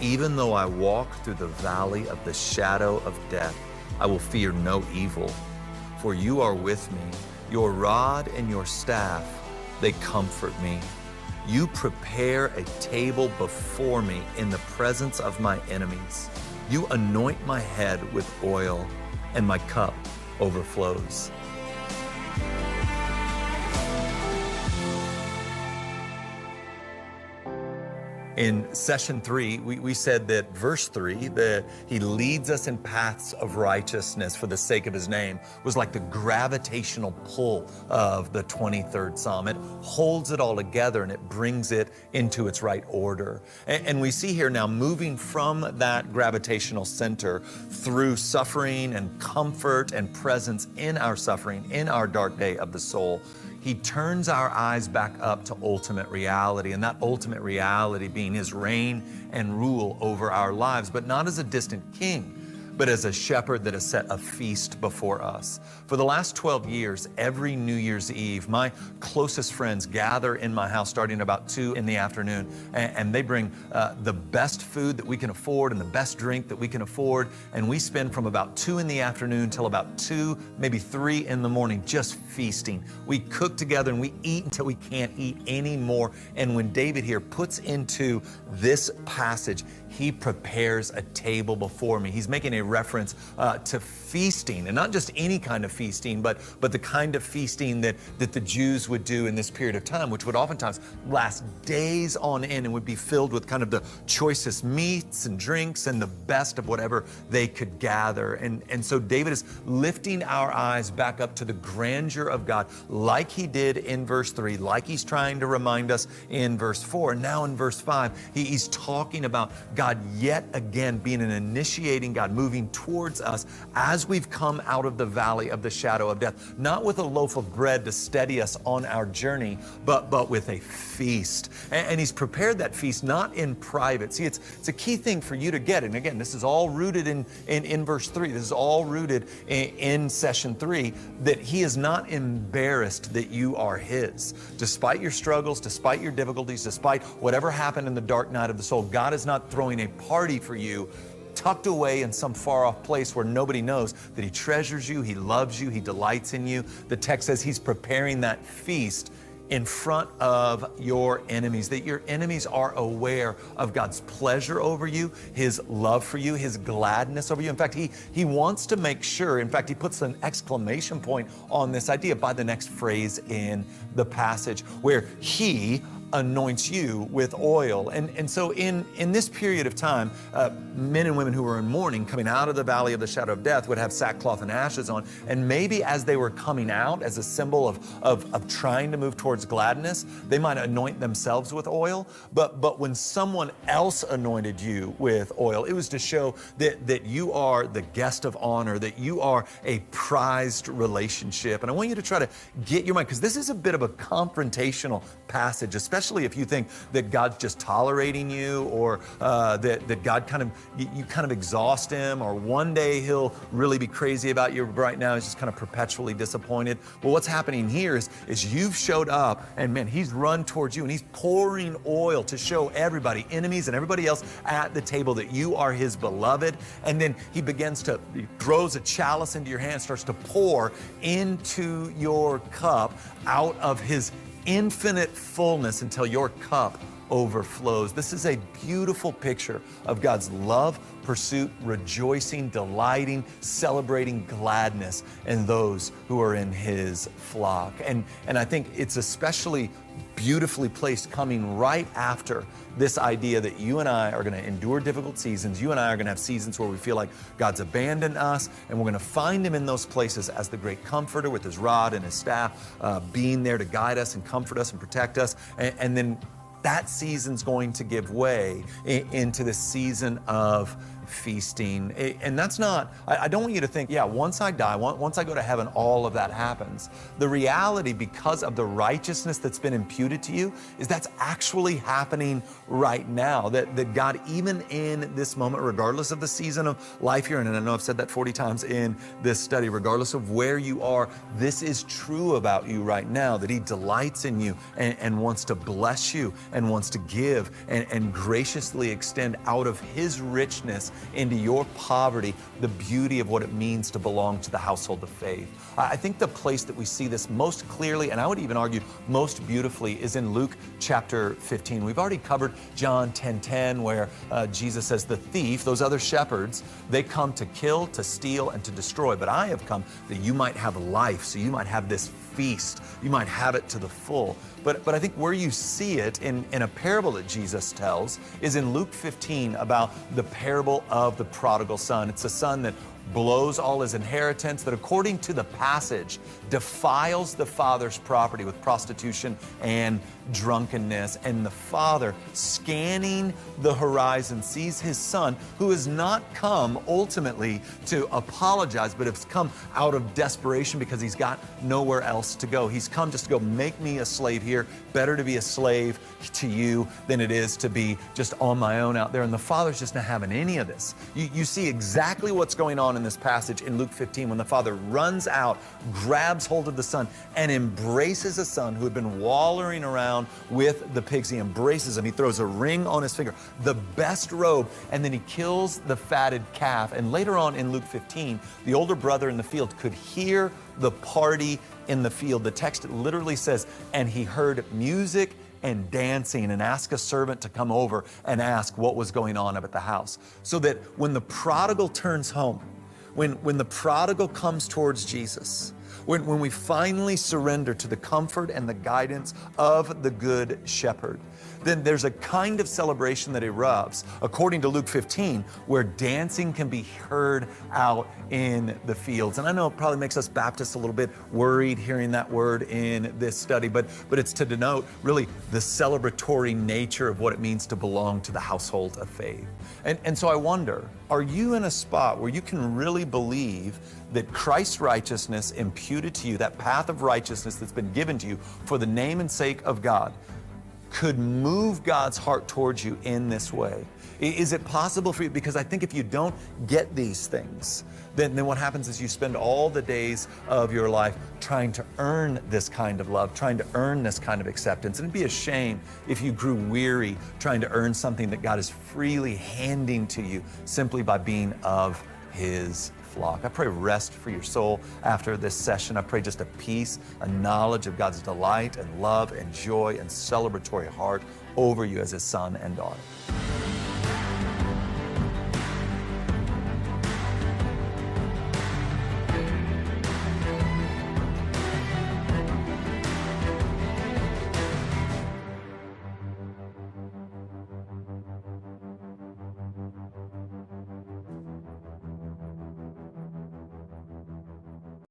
Even though I walk through the valley of the shadow of death, I will fear no evil. For you are with me. Your rod and your staff, they comfort me. You prepare a table before me in the presence of my enemies. You anoint my head with oil, and my cup overflows. In session 3, we said that verse 3, that he leads us in paths of righteousness for the sake of his name, was like the gravitational pull of the 23rd Psalm. It holds it all together and it brings it into its right order. And we see here now, moving from that gravitational center through suffering and comfort and presence in our suffering, in our dark day of the soul, he turns our eyes back up to ultimate reality, and that ultimate reality being his reign and rule over our lives, but not as a distant king, but as a shepherd that has set a feast before us. For the last 12 years, every New Year's Eve, my closest friends gather in my house starting about 2 in the afternoon, and they bring the best food that we can afford and the best drink that we can afford, and we spend from about 2 in the afternoon till about 2, maybe 3 in the morning just feasting. We cook together and we eat until we can't eat anymore. And when David here puts into this passage, he prepares a table before me. He's making a reference to feasting, and not just any kind of feasting, but the kind of feasting that the Jews would do in this period of time, which would oftentimes last days on end and would be filled with kind of the choicest meats and drinks and the best of whatever they could gather. And so David is lifting our eyes back up to the grandeur of God, like he did in verse 3, like he's trying to remind us in verse 4. And now in verse 5, he's talking about God yet again being an initiating God, moving towards us as we've come out of the valley of the shadow of death, not with a loaf of bread to steady us on our journey, but with a feast. And he's prepared that feast not in private. See, it's a key thing for you to get. And again, this is all rooted in verse 3. This is all rooted in session 3, that he is not embarrassed that you are his. Despite your struggles, despite your difficulties, despite whatever happened in the dark night of the soul, God is not throwing a party for you tucked away in some far off place where nobody knows that he treasures you, he loves you, he delights in you. The text says he's preparing that feast in front of your enemies, that your enemies are aware of God's pleasure over you, his love for you, his gladness over you. In fact, he wants to make sure, in fact, he puts an exclamation point on this idea by the next phrase in the passage, where he anoints you with oil. And so in this period of time, men and women who were in mourning, coming out of the valley of the shadow of death, would have sackcloth and ashes on. And maybe as they were coming out as a symbol of trying to move towards gladness, they might anoint themselves with oil. But when someone else anointed you with oil, it was to show that you are the guest of honor, that you are a prized relationship. And I want you to try to get your mind, because this is a bit of a confrontational passage, especially if you think that God's just tolerating you, or that God you kind of exhaust him, or one day he'll really be crazy about you, but right now he's just kind of perpetually disappointed. Well, what's happening here is you've showed up, and man, he's run towards you and he's pouring oil to show everybody, enemies and everybody else at the table, that you are his beloved. And then he throws a chalice into your hand, starts to pour into your cup out of his infinite fullness until your cup overflows. This is a beautiful picture of God's love, pursuit, rejoicing, delighting, celebrating gladness in those who are in his flock. And I think it's especially beautifully placed coming right after this idea that you and I are going to endure difficult seasons. You and I are going to have seasons where we feel like God's abandoned us, and we're going to find him in those places as the great comforter with his rod and his staff, being there to guide us and comfort us and protect us. And then that season's going to give way into the season of feasting. And that's not, I don't want you to think, yeah, once I die, once I go to heaven, all of that happens. The reality, because of the righteousness that's been imputed to you, is that's actually happening right now. That God, even in this moment, regardless of the season of life you're in, and I know I've said that 40 times in this study, regardless of where you are, this is true about you right now, that He delights in you and wants to bless you and wants to give and graciously extend out of His richness into your poverty the beauty of what it means to belong to the household of faith. I think the place that we see this most clearly, and I would even argue most beautifully, is in Luke chapter 15. We've already covered John 10:10, where Jesus says, the thief, those other shepherds, they come to kill, to steal, and to destroy. But I have come that you might have life, so you might have this feast. You might have it to the full. But I think where you see it in a parable that Jesus tells is in Luke 15 about the parable of the prodigal son. It's a son that blows all his inheritance, that according to the passage defiles the father's property with prostitution and drunkenness. And the father, scanning the horizon, sees his son, who has not come ultimately to apologize, but has come out of desperation because he's got nowhere else to go. He's come just to go, make me a slave here. Better to be a slave to you than it is to be just on my own out there. And the father's just not having any of this. You see exactly what's going on in this passage in Luke 15 when the father runs out, grabs hold of the son, and embraces a son who had been wallowing around with the pigs. He embraces him. He throws a ring on his finger, the best robe, and then he kills the fatted calf. And later on in Luke 15, the older brother in the field could hear the party in the field. The text literally says, and he heard music and dancing, and asked a servant to come over and ask what was going on up at the house. So that when the prodigal turns home, when the prodigal comes towards Jesus, when we finally surrender to the comfort and the guidance of the Good Shepherd, then there's a kind of celebration that erupts, according to Luke 15, where dancing can be heard out in the fields. And I know it probably makes us Baptists a little bit worried hearing that word in this study, but it's to denote really the celebratory nature of what it means to belong to the household of faith. And so I wonder, are you in a spot where you can really believe that Christ's righteousness imputed to you, that path of righteousness that's been given to you for the name and sake of God, could move God's heart towards you in this way? Is it possible for you? Because I think if you don't get these things, then what happens is you spend all the days of your life trying to earn this kind of love, trying to earn this kind of acceptance. And it'd be a shame if you grew weary trying to earn something that God is freely handing to you simply by being of His flock. I pray rest for your soul after this session. I pray just a peace, a knowledge of God's delight and love and joy and celebratory heart over you as His son and daughter.